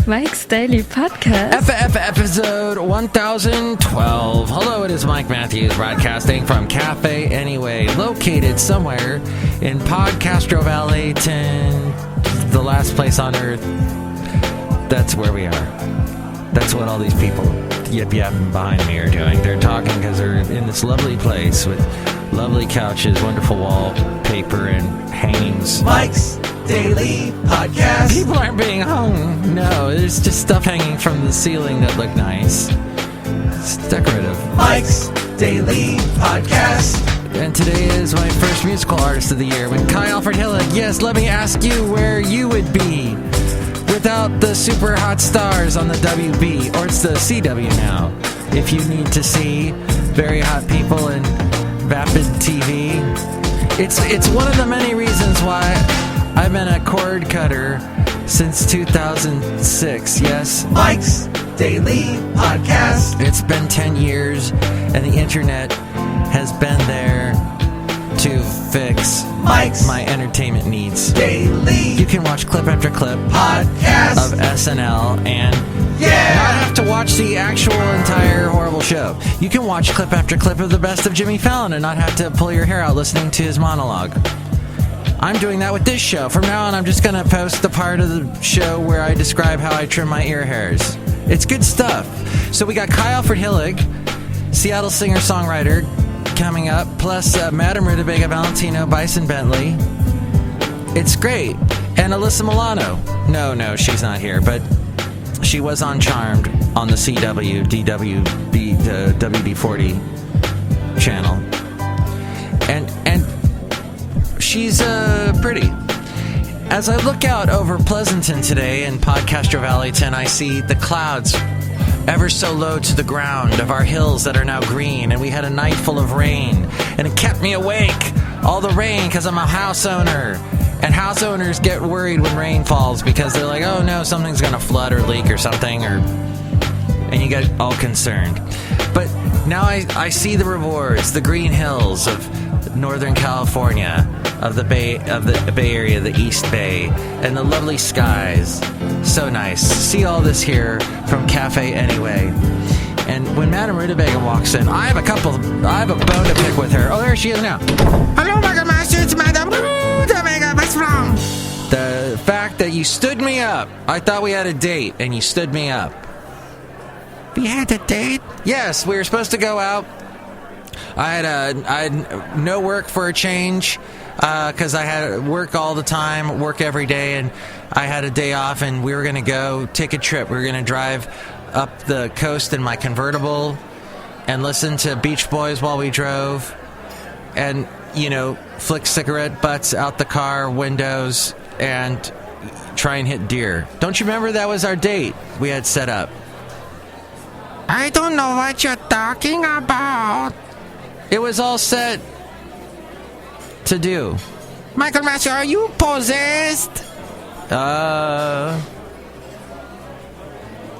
Mike's Daily Podcast. Episode 1012. Hello, it is Mike Matthews broadcasting from Cafe Anyway, located somewhere in Podcastro Valley, the last place on earth. That's where we are. That's what all these people yip-yapping behind me are doing. They're talking because they're in this lovely place with lovely couches, wonderful wallpaper, and hangings. Mike's Daily Podcast. People aren't being hung. No, there's just stuff hanging from the ceiling that look nice. It's decorative. Mike's Daily Podcast. And today is my first musical artist of the year with KYE ALFRED HILLIG. Yes, let me ask you where you would be without the super hot stars on the WB, or it's the CW now. If you need to see very hot people in vapid TV, it's one of the many reasons why I've been a cord cutter since 2006. Yes, Mike's Daily Podcast. It's been 10 years, and the internet has been there to fix Mike's my entertainment needs. Daily. You can watch clip after clip Podcast of SNL and yeah, not have to watch the actual entire horrible show. You can watch clip after clip of the best of Jimmy Fallon and not have to pull your hair out listening to his monologue. I'm doing that with this show. From now on, I'm just going to post the part of the show where I describe how I trim my ear hairs. It's good stuff. So we got KYE ALFRED HILLIG, Seattle singer-songwriter, coming up, plus Madame Rootabega, Valentino, Bison Bentley. It's great. And Alyssa Milano. No, she's not here, but she was on Charmed on the CW, DWB, the WD-40 channel. And she's pretty. As I look out over Pleasanton today in Podcastro Valley 10, I see the clouds ever so low to the ground of our hills that are now green, and we had a night full of rain, and it kept me awake, all the rain, because I'm a house owner, and house owners get worried when rain falls because they're like, oh no, something's going to flood or leak or something, and you get all concerned. But now I see the rewards, the green hills of Northern California, of the Bay Area, the East Bay, and the lovely skies. So nice. See all this here from Cafe Anyway. And when Madame Rootabega walks in, I have a bone to pick with her. Oh, there she is now. Hello, Michael Master. It's Madame Rootabega. What's wrong? The fact that you stood me up. I thought we had a date, and you stood me up. We had a date? Yes, we were supposed to go out. I had no work for a change because I had work all the time, work every day, and I had a day off, and we were going to go take a trip. We were going to drive up the coast in my convertible and listen to Beach Boys while we drove and, flick cigarette butts out the car windows and try and hit deer. Don't you remember that was our date we had set up? I don't know what you're talking about. It was all set to do. Michael Master, are you possessed? Yeah,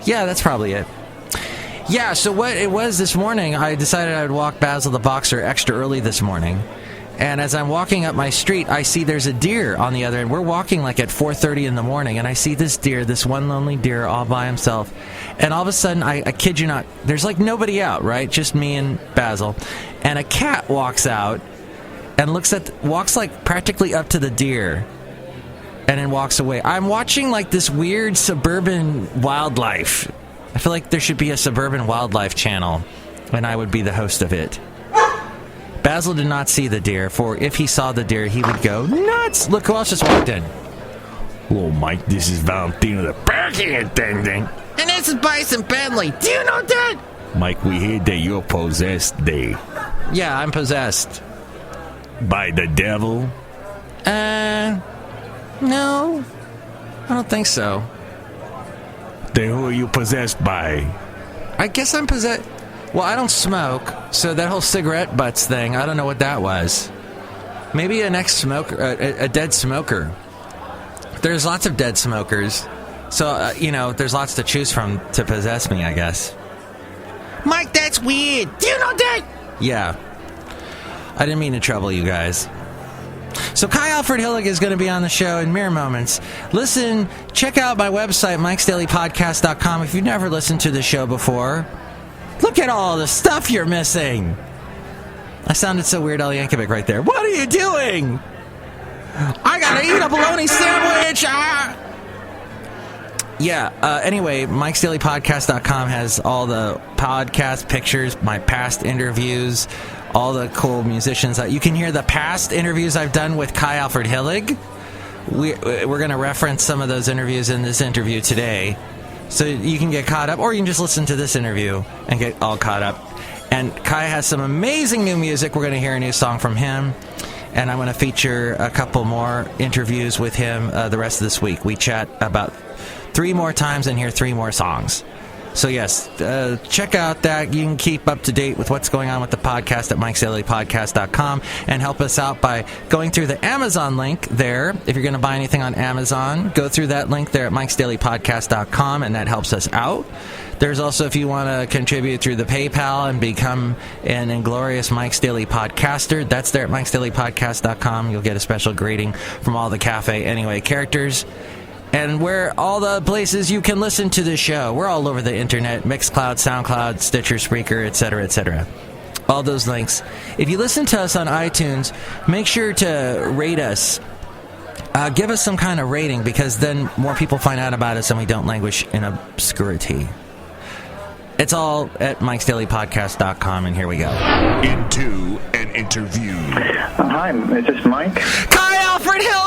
that's probably it. Yeah, so what it was this morning, I decided I would walk Basil the Boxer extra early this morning. And as I'm walking up my street, I see there's a deer on the other end. We're walking like at 4:30 in the morning, and I see this deer, this one lonely deer all by himself. And all of a sudden, I kid you not, there's like nobody out, right? Just me and Basil. And a cat walks out and walks like practically up to the deer and then walks away. I'm watching like this weird suburban wildlife. I feel like there should be a suburban wildlife channel, and I would be the host of it. Basil did not see the deer, for if he saw the deer, he would go nuts. Look who else just walked in. Hello, Mike. This is Valentino, the parking attendant. And this is Bison Bentley. Do you know that? Mike, we hear that you're possessed there. Yeah, I'm possessed. By the devil? No. I don't think so. Then who are you possessed by? I guess I'm possessed. Well, I don't smoke, so that whole cigarette butts thing, I don't know what that was. Maybe an ex-smoker, a dead smoker. There's lots of dead smokers, so, there's lots to choose from to possess me, I guess. Mike, that's weird. Do you know that? Yeah. I didn't mean to trouble you guys. So KYE ALFRED HILLIG is going to be on the show in mere moments. Listen, check out my website, mikesdailypodcast.com. If you've never listened to the show before, look at all the stuff you're missing. I sounded so Weird Al Yankovic right there. What are you doing? I gotta eat a bologna sandwich! Anyway, mikesdailypodcast.com has all the podcast pictures, my past interviews, all the cool musicians. You can hear the past interviews I've done with KYE ALFRED HILLIG. We're going to reference some of those interviews in this interview today. So you can get caught up, or you can just listen to this interview and get all caught up. And KYE has some amazing new music. We're going to hear a new song from him. And I'm going to feature a couple more interviews with him the rest of this week. We chat about 3 more times and hear 3 more songs. So yes, check out that. You can keep up to date with what's going on with the podcast at mikesdailypodcast.com and help us out by going through the Amazon link there. If you're going to buy anything on Amazon, go through that link there at mikesdailypodcast.com, and that helps us out. There's also, if you want to contribute through the PayPal and become an inglorious Mike's Daily Podcaster, that's there at mikesdailypodcast.com. You'll get a special greeting from all the Cafe Anyway characters. And where all the places you can listen to the show. We're all over the internet. Mixcloud, SoundCloud, Stitcher, Spreaker, etc., etc. All those links. If you listen to us on iTunes, make sure to rate us. Give us some kind of rating, because then more people find out about us and we don't languish in obscurity. It's all at mikesdailypodcast.com, and here we go. Into an interview. Hi, is this Mike? KYE ALFRED HILLIG!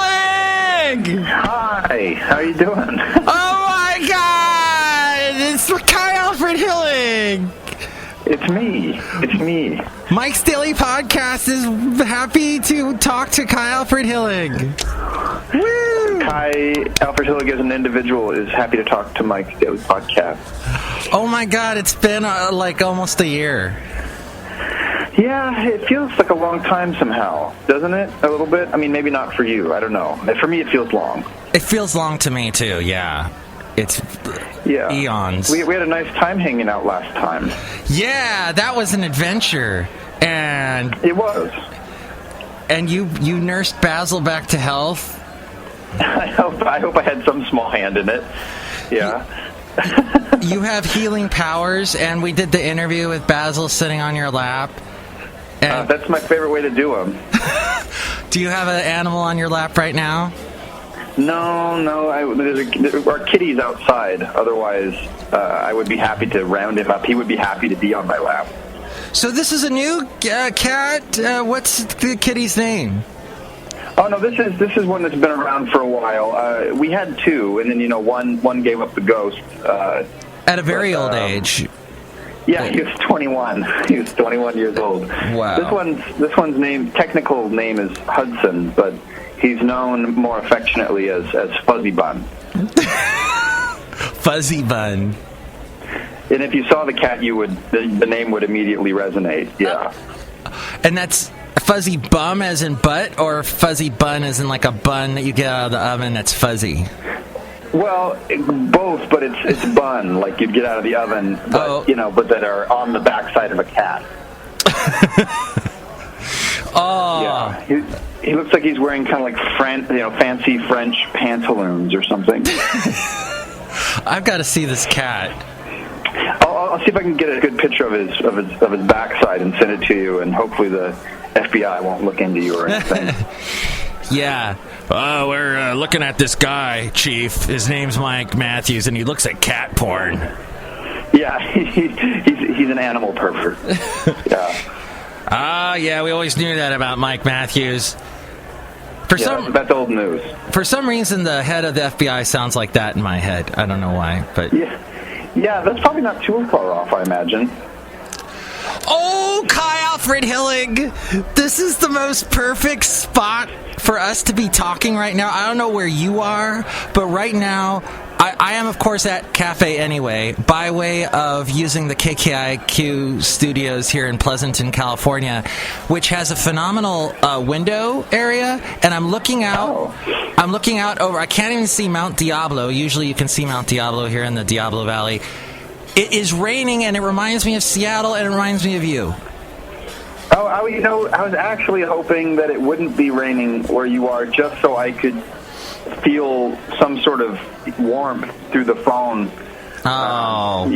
Hi, how are you doing? Oh my God! It's KYE ALFRED HILLIG! It's me. Mike's Daily Podcast is happy to talk to KYE ALFRED HILLIG. Woo! KYE ALFRED HILLIG as an individual is happy to talk to Mike's Daily Podcast. Oh my God, it's been like almost a year. Yeah, it feels like a long time somehow, doesn't it? A little bit? I mean, maybe not for you. I don't know. For me, it feels long. It feels long to me, too, yeah. It's eons. We had a nice time hanging out last time. Yeah, that was an adventure. And it was. And you nursed Basil back to health? I hope I had some small hand in it. Yeah. You have healing powers, and we did the interview with Basil sitting on your lap. That's my favorite way to do them. Do you have an animal on your lap right now? No. There are kitties outside. Otherwise, I would be happy to round him up. He would be happy to be on my lap. So this is a new cat. What's the kitty's name? Oh no, this is one that's been around for a while. We had 2, and then one gave up the ghost at a very old age. Yeah, he was 21. He was 21 years old. Wow. This one's technical name is Hudson, but he's known more affectionately as Fuzzy Bun. Fuzzy Bun. And if you saw the cat, the name would immediately resonate. Yeah. And that's fuzzy bum as in butt, or fuzzy bun as in like a bun that you get out of the oven that's fuzzy? Well, both, but it's bun, like you'd get out of the oven, but but that are on the backside of a cat. Oh. Yeah. He looks like he's wearing kind of like fancy French pantaloons or something. I've got to see this cat. I'll see if I can get a good picture of his backside and send it to you, and hopefully the FBI won't look into you or anything. Yeah. We're looking at this guy, Chief. His name's Mike Matthews, and he looks at cat porn. Yeah, he's an animal pervert. Yeah. Yeah, we always knew that about Mike Matthews. That's old news. For some reason, the head of the FBI sounds like that in my head. I don't know why, but yeah, that's probably not too far off, I imagine. Oh, KYE ALFRED HILLIG! This is the most perfect spot for us to be talking right now. I don't know where you are, but right now, I am, of course, at Cafe Anyway, by way of using the KKIQ studios here in Pleasanton, California, which has a phenomenal window area, and I'm looking out. Oh. I'm looking out over. I can't even see Mount Diablo. Usually you can see Mount Diablo here in the Diablo Valley. It is raining, and it reminds me of Seattle, and it reminds me of you. Oh, I was actually hoping that it wouldn't be raining where you are, just so I could feel some sort of warmth through the phone. Oh.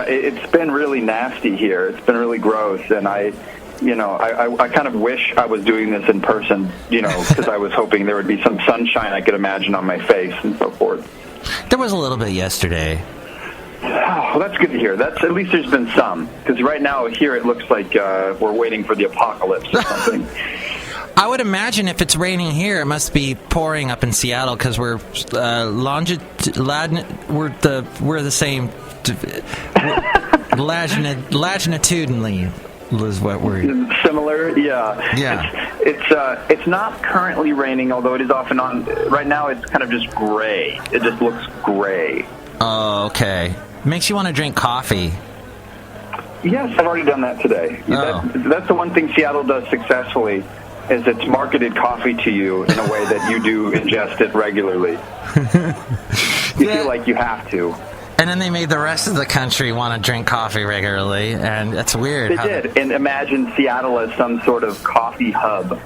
It's been really nasty here. It's been really gross, and I kind of wish I was doing this in person, because I was hoping there would be some sunshine I could imagine on my face and so forth. There was a little bit yesterday. Oh, well, that's good to hear. At least there's been some, because right now here it looks like we're waiting for the apocalypse or something. I would imagine if it's raining here, it must be pouring up in Seattle because we're the same longitudinally is what we're similar. Yeah. It's not currently raining, although it is off and on. Right now, it's kind of just gray. It just looks gray. Oh, okay. Makes you want to drink coffee. Yes, I've already done that today. Oh. That's the one thing Seattle does successfully. Is it's marketed coffee to you in a way that you do ingest it regularly. You feel like you have to. And then they made the rest of the country want to drink coffee regularly, and that's weird. They did, and imagine Seattle as some sort of coffee hub,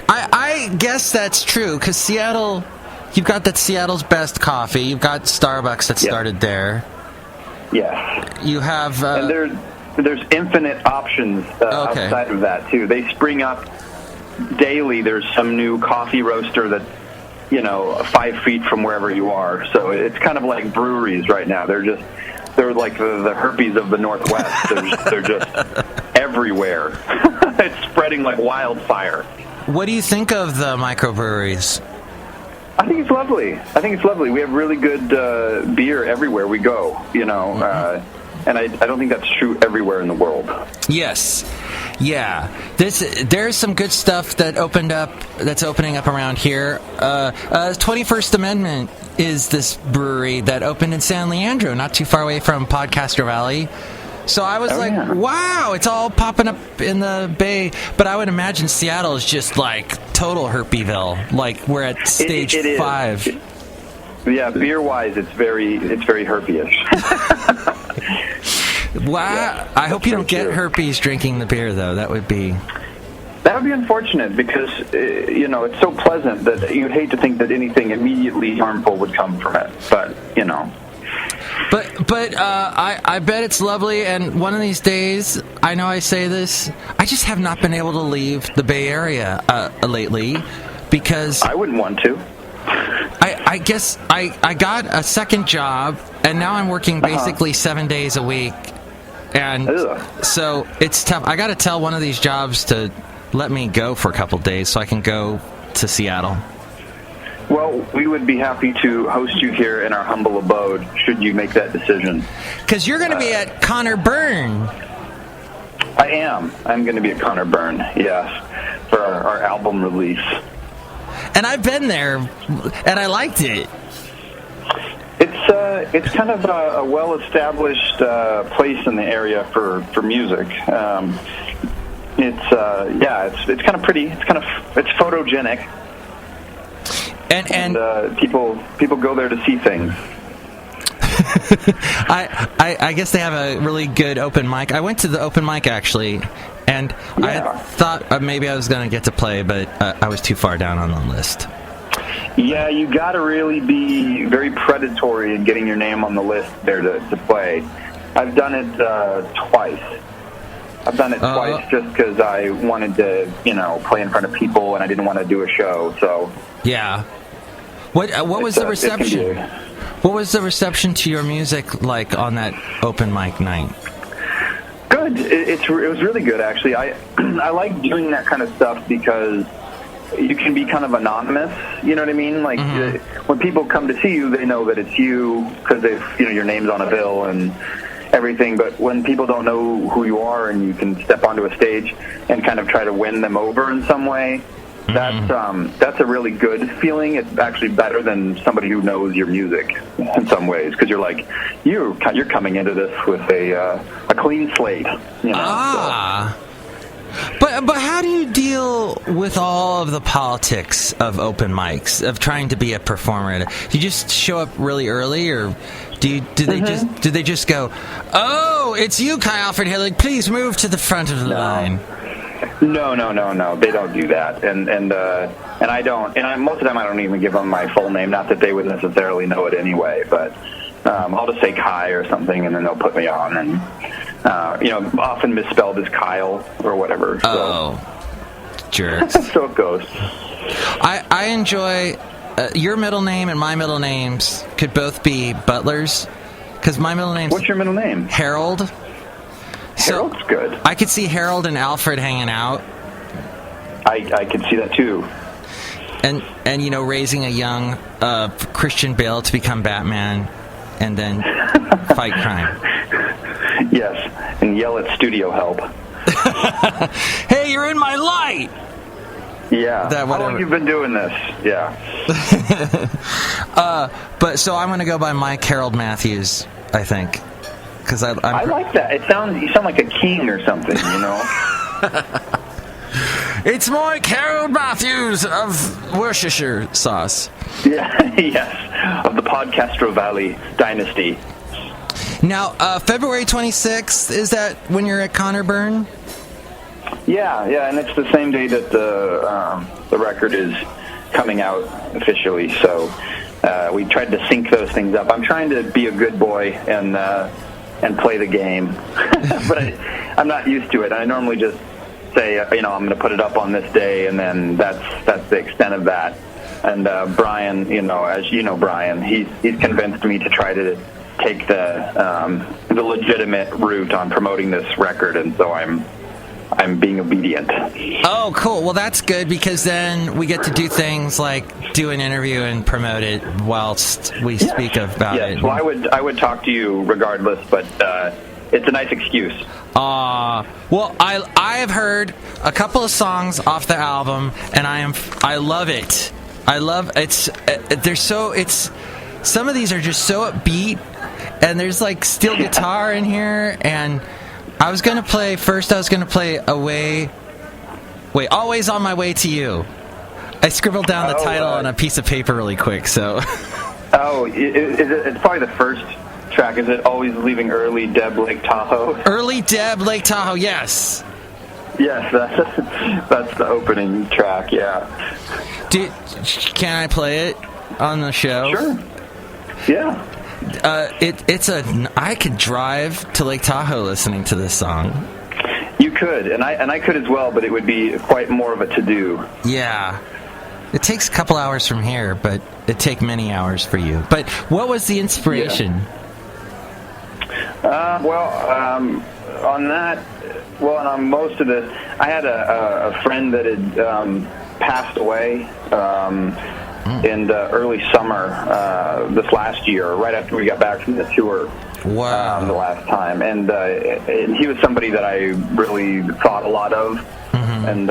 I guess that's true, because Seattle, you've got that Seattle's best coffee. You've got Starbucks that started there. Yes. You have... and there's infinite options outside of that, too. They spring up daily. There's some new coffee roaster that, 5 feet from wherever you are. So it's kind of like breweries right now. They're like the herpes of the Northwest. They're just everywhere. It's spreading like wildfire. What do you think of the microbreweries? I think it's lovely. We have really good beer everywhere we go, and I don't think that's true everywhere in the world. Yes. Yeah. There's some good stuff that's opening up around here. 21st Amendment is this brewery that opened in San Leandro, not too far away from Podcaster Valley. So I was wow, it's all popping up in the Bay. But I would imagine Seattle is just like total herpyville. Like we're at stage 5. Yeah, beer-wise, it's very herpy-ish. Wow. Yeah, I hope you don't get herpes drinking the beer, though. That would be unfortunate because, it's so pleasant that you'd hate to think that anything immediately harmful would come from it. But, But I bet it's lovely, and one of these days, I know I say this, I just have not been able to leave the Bay Area lately because... I wouldn't want to. I guess I got a second job, and now I'm working basically 7 days a week, and so it's tough. I got to tell one of these jobs to let me go for a couple days so I can go to Seattle. Well, we would be happy to host you here in our humble abode, should you make that decision. Because you're going to be at Connor Byrne. I am. I'm going to be at Connor Byrne, yes, for our album release. And I've been there, and I liked it. It's kind of a well-established place in the area for music. It's kind of pretty. It's photogenic. And people go there to see things. I guess they have a really good open mic. I went to the open mic actually, and I thought maybe I was going to get to play, but I was too far down on the list. Yeah, you got to really be very predatory in getting your name on the list there to play. I've done it twice. Twice just because I wanted to, play in front of people, and I didn't want to do a show. So yeah. What was the reception? What was the reception to your music like on that open mic night? Good. It was really good, actually. I like doing that kind of stuff because you can be kind of anonymous. You know what I mean? Like when people come to see you, they know that it's you because your name's on a bill and everything. But when people don't know who you are and you can step onto a stage and kind of try to win them over in some way, that's a really good feeling. It's actually better than somebody who knows your music in some ways because you're like you're coming into this with a clean slate. So. But how do you deal deal with all of the politics of open mics, of trying to be a performer? Do you just show up really early, or do they just go, "Oh, it's you, KYE ALFRED HILLIG, please move to the front of the line"? No. They don't do that, and I don't. And most of the time, I don't even give them my full name. Not that they would necessarily know it anyway, but I'll just say Kai or something, and then they'll put me on, and often misspelled as Kyle or whatever. So. Oh, jerks. So it goes. I enjoy your middle name and my middle names could both be Butlers, because my middle name's... What's your middle name? Harold. Harold's good. I could see Harold and Alfred hanging out. I could see that too. And raising a young Christian Bale to become Batman and then fight crime. Yes, and yell at studio help. Hey, you're in my light! Yeah. How long you been doing this? Yeah. But so I'm going to go by Mike Harold Matthews, I think. Because I like that. You sound like a king or something, It's Mike Harold Matthews of Worcestershire sauce. Yeah, yes, of the Podcastro Valley dynasty. Now, February 26th, is that when you're at Connerburn? Yeah, and it's the same day that the record is coming out officially. So we tried to sync those things up. I'm trying to be a good boy and play the game, but I'm not used to it. I normally just say, I'm going to put it up on this day, and then that's the extent of that. And Brian, as you know, Brian, he's convinced me to try to take the legitimate route on promoting this record, and so I'm being obedient. Oh, cool. Well, that's good, because then we get to do things like do an interview and promote it whilst we speak about it. Well, I would talk to you regardless, but it's a nice excuse. Well, I have heard a couple of songs off the album, and I love it. I love it's. Some of these are just so upbeat, and there's like steel guitar in here, and I was gonna play Always on My Way to You. I scribbled down the title on a piece of paper really quick, so. It's probably the first track. Is it Always Leaving Early, Deb, Lake Tahoe? Early Deb, Lake Tahoe, yes. Yes, that's the opening track, yeah. Can I play it on the show? Sure. Yeah. I could drive to Lake Tahoe listening to this song. You could, and I could as well, but it would be quite more of a to-do. Yeah. It takes a couple hours from here, but it'd take many hours for you. But what was the inspiration? On most of this, I had a friend that had passed away in the early summer this last year, right after we got back from the tour. Wow. The last time, and he was somebody that I really thought a lot of, and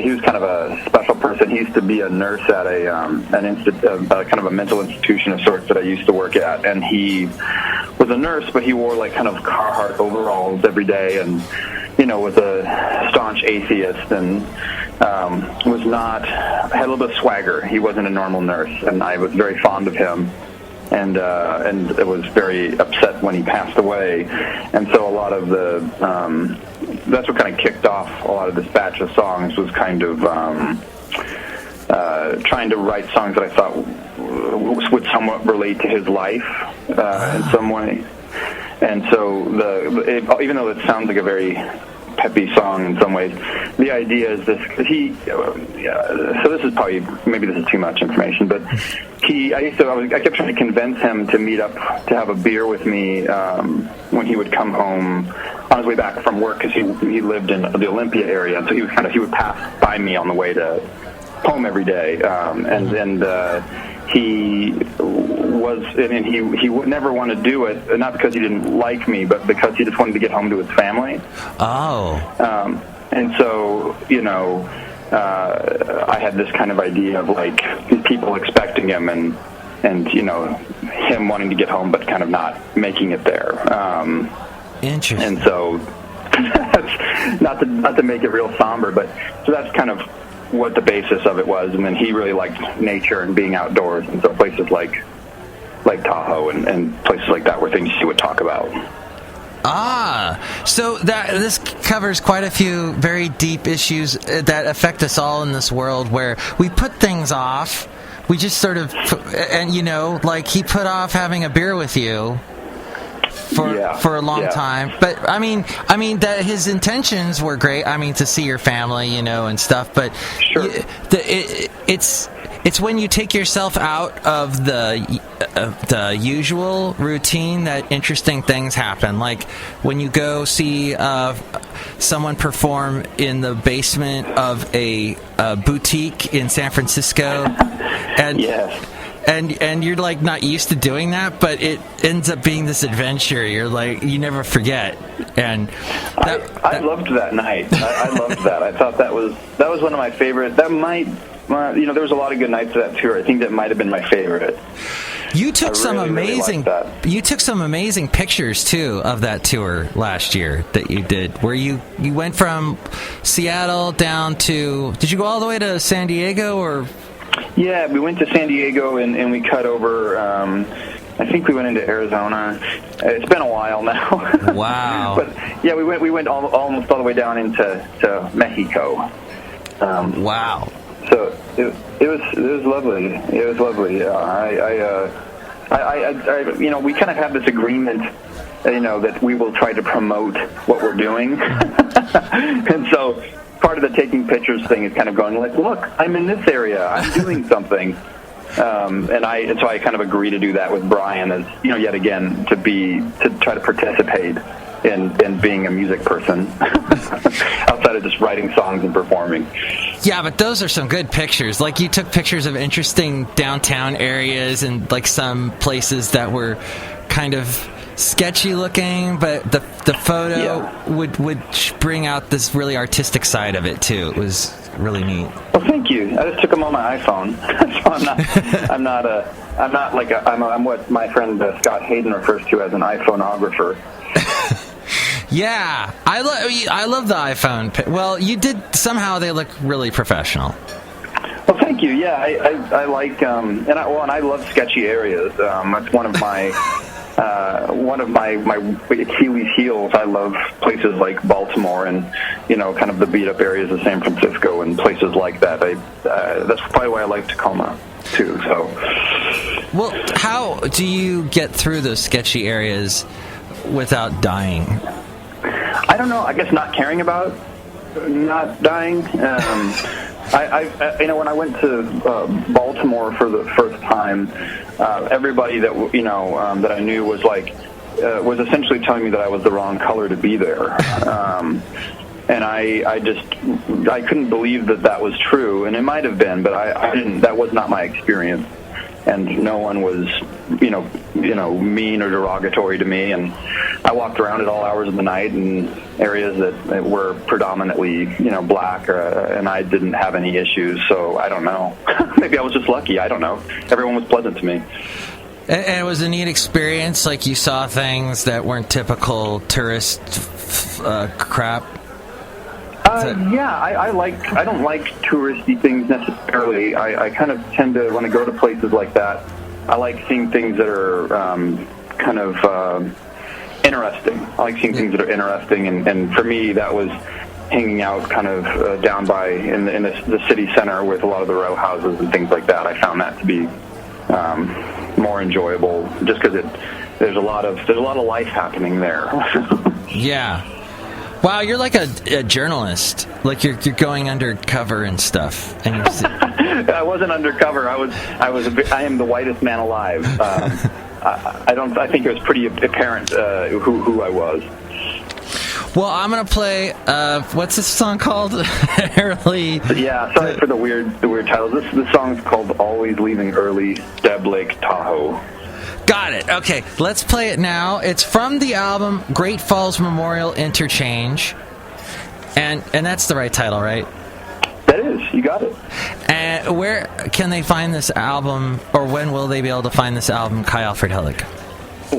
he was kind of a special person. He used to be a nurse at kind of a mental institution of sorts that I used to work at, and he was a nurse, but he wore like kind of Carhartt overalls every day, and was a staunch atheist, and had a little bit of swagger. He wasn't a normal nurse, and I was very fond of him. And I was very upset when he passed away, and so a lot of that's what kind of kicked off a lot of this batch of songs, was kind of trying to write songs that I thought would somewhat relate to his life in some way. And so even though it sounds like a very peppy song in some ways, the idea is this, so this is probably, maybe this is too much information, but I kept trying to convince him to meet up to have a beer with me when he would come home on his way back from work, because he lived in the Olympia area, and so he would pass by me on the way to home every day, he would never want to do it, not because he didn't like me, but because he just wanted to get home to his family. Oh. And so, I had this kind of idea of like people expecting him, and him wanting to get home but kind of not making it there. Interesting. And so, not to make it real somber, but so that's kind of what the basis of it was. And then he really liked nature and being outdoors, and so places like Tahoe and places like that were things he would talk about. So this covers quite a few very deep issues that affect us all in this world, where we put things off. We just sort of, and like he put off having a beer with you for a long time. But I mean that his intentions were great. I mean, to see your family, and stuff. But sure. It's when you take yourself out of the usual routine that interesting things happen. Like when you go see someone perform in the basement of a boutique in San Francisco, and yes. And you're like not used to doing that, but it ends up being this adventure. You're like, you never forget. And I loved that night. I loved that. I thought that was one of my favorite. That might. There was a lot of good nights of that tour. I think that might have been my favorite. You took some amazing. Really liked that. You took some amazing pictures too of that tour last year that you did, where you went from Seattle down to. Did you go all the way to San Diego or? Yeah, we went to San Diego and we cut over. I think we went into Arizona. It's been a while now. Wow. But yeah, we went almost all the way down into Mexico. Wow. So it was lovely. It was lovely. We kind of have this agreement, that we will try to promote what we're doing, and so part of the taking pictures thing is kind of going like, look, I'm in this area, I'm doing something, and so I kind of agree to do that with Brian, as yet again to try to participate in being a music person outside of just writing songs and performing. Yeah, but those are some good pictures. Like, you took pictures of interesting downtown areas and like some places that were kind of sketchy looking, but the photo would bring out this really artistic side of it too. It was really neat. Well, thank you. I just took them on my iPhone, so I'm what my friend Scott Hayden refers to as an iPhoneographer. Yeah, I love the iPhone. Well, you did, somehow they look really professional. Well, thank you. Yeah, I like and I love sketchy areas. That's one of my Achilles heels. I love places like Baltimore and kind of the beat up areas of San Francisco and places like that. That's probably why I like Tacoma too. So, well, how do you get through those sketchy areas without dying? I don't know. I guess not caring about not dying. When I went to Baltimore for the first time, everybody that that I knew was was essentially telling me that I was the wrong color to be there, and I couldn't believe that was true, and it might have been, but I didn't. That was not my experience. And no one was, mean or derogatory to me. And I walked around at all hours of the night in areas that were predominantly, black, and I didn't have any issues. So I don't know. Maybe I was just lucky. I don't know. Everyone was pleasant to me. And it was a neat experience. Like, you saw things that weren't typical tourist crap. I don't like touristy things necessarily. I kind of tend to, when I go to places like that, I like seeing things that are kind of interesting. I like seeing things that are interesting, and for me, that was hanging out kind of down by in the city center with a lot of the row houses and things like that. I found that to be more enjoyable, just because there's a lot of life happening there. Yeah. Wow, you're like a journalist. Like, you're going undercover and stuff. And I wasn't undercover. I am the whitest man alive. I think it was pretty apparent who I was. Well, I'm gonna play. What's this song called? Yeah, sorry for the weird title. This song's called "Always Leaving Early." Deb Lake, Tahoe. Got it. Okay, let's play it now. It's from the album Great Falls Memorial Interchange, and that's the right title, right? That is. You got it. And where can they find this album, or when will they be able to find this album, KYE ALFRED HILLIG?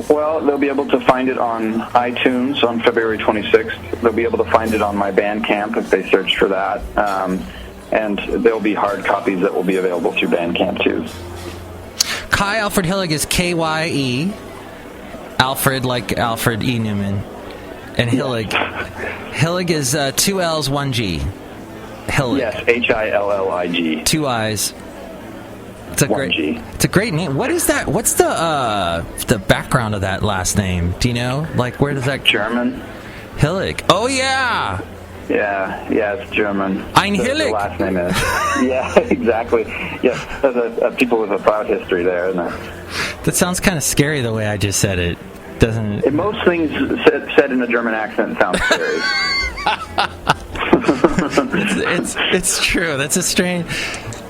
Well, they'll be able to find it on iTunes on February 26th. They'll be able to find it on my Bandcamp if they search for that. And there'll be hard copies that will be available through Bandcamp, too. KYE Alfred Hillig is KYE. Alfred, like Alfred E. Newman. And Hillig. Hillig is 2 L's, 1 G. Hillig. Yes, Hillig. 2 I's. It's a great name. What is that? What's the background of that last name? Do you know? Like, where does that... German. Hillig. Oh, yeah. Yeah, it's German. Ein Hillig. The last name is. Yeah, exactly. Yes, there's people with a proud history there, isn't there? That sounds kind of scary the way I just said it. Doesn't it? Most things said in a German accent sound scary. It's true. That's a strange...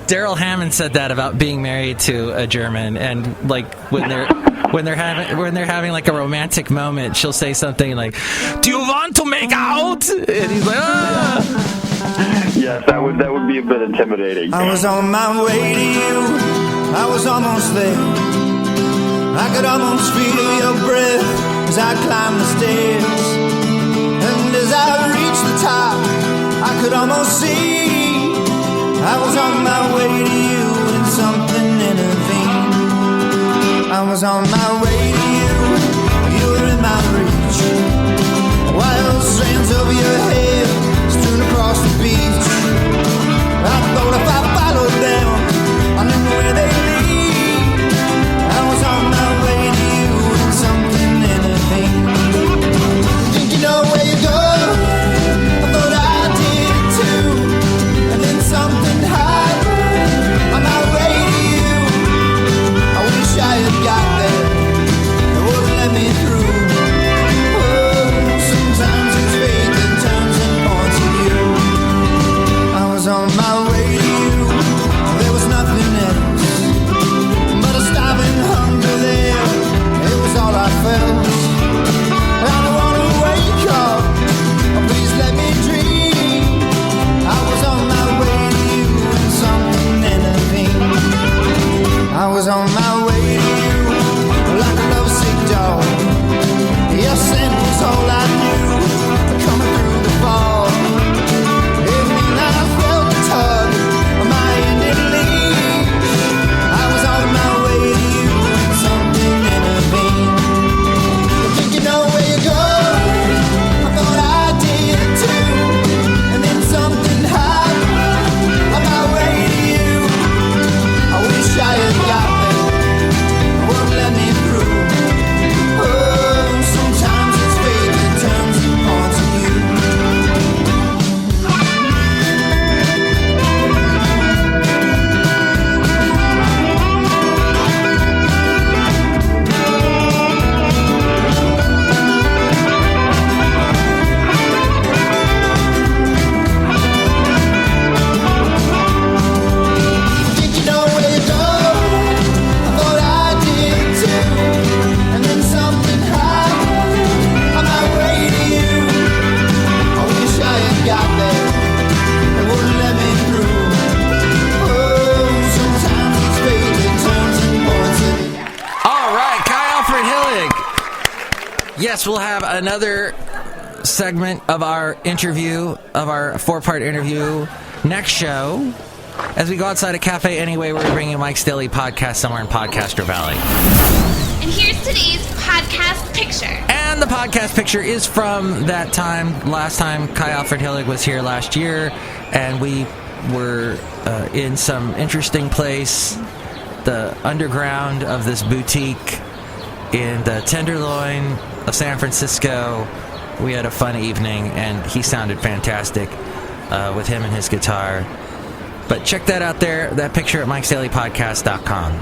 Daryl Hammond said that about being married to a German, and like when they're having like a romantic moment, she'll say something like, "Do you want to make out?" And he's like, "Ah." Yes, that would be a bit intimidating. I was on my way to you. I was almost there. I could almost feel your breath as I climbed the stairs, and as I reached the top, I could almost see. I was on my way to you and something intervened. I was on my way to you, you were in my reach. Wild strands over your head, strewn across the beach. I thought if I followed them, I knew where they lead. I was on my way to you and something intervened. Think you know where you go? I thought I did too. And then something happened on my way to you. I wish I had got there. It wouldn't let me through. Oh, sometimes it's fate that turns and points at you. I was on my way to you. There was nothing else but a starving hunger there. It was all I felt. I don't want to wake up. Oh, please let me dream. I was on my way to you and something intervened. I was on my way to you like a lovesick dog. Your scent was all I knew coming through the fog. It mean I felt the tug of my ended leaves. I was on my way to you and something intervened. I think you know where you go. I thought I did too. And then something happened on my way to you. I wish I had got there. It wouldn't let me through. Oh, sometimes it's fate that turns and points at you. Think you know where you go? I thought I did too. And then something happened on my way to you. I wish I had got there. It wouldn't let me through. Oh, sometimes it's fate that turns and points at you. All right, KYE Alfred Hillig. Yes, we'll have another segment of our interview, of our 4-part interview next show. As we go outside a cafe anyway, we're bringing Mike's Daily Podcast somewhere in Podcaster Valley. And here's today's podcast picture. And the podcast picture is from that time, last time KYE Alfred Hillig was here last year, and we were in some interesting place, the underground of this boutique in the Tenderloin of San Francisco. We had a fun evening, and he sounded fantastic with him and his guitar. But check that out there, that picture at mikesdailypodcast.com.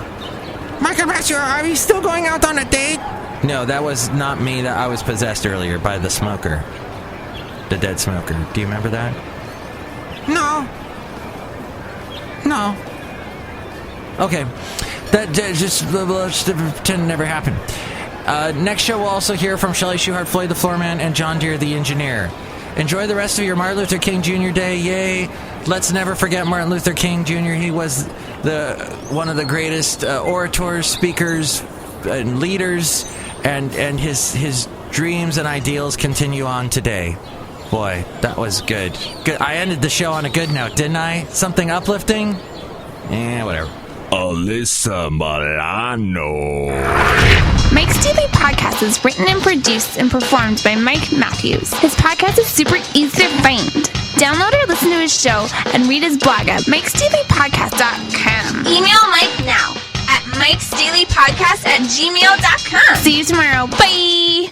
Michael Matthew, are we still going out on a date? No, that was not me. That I was possessed earlier by the smoker. The dead smoker. Do you remember that? No. Okay. That just pretend never happened. Next show we'll also hear from Shelley Shuhart, Floyd the Floorman, and John Deere the Engineer. Enjoy the rest of your Martin Luther King Jr. Day. Yay. Let's never forget Martin Luther King Jr. He was one of the greatest orators, speakers, and leaders and his dreams and ideals continue on today. Boy, that was good. I ended the show on a good note, didn't I? Something uplifting? Whatever. Alyssa Milano. Mike's Daily Podcast is written and produced and performed by Mike Matthews. His podcast is super easy to find. Download or listen to his show and read his blog at mikesdailypodcast.com. Email Mike now at mikesdailypodcast@gmail.com. See you tomorrow. Bye!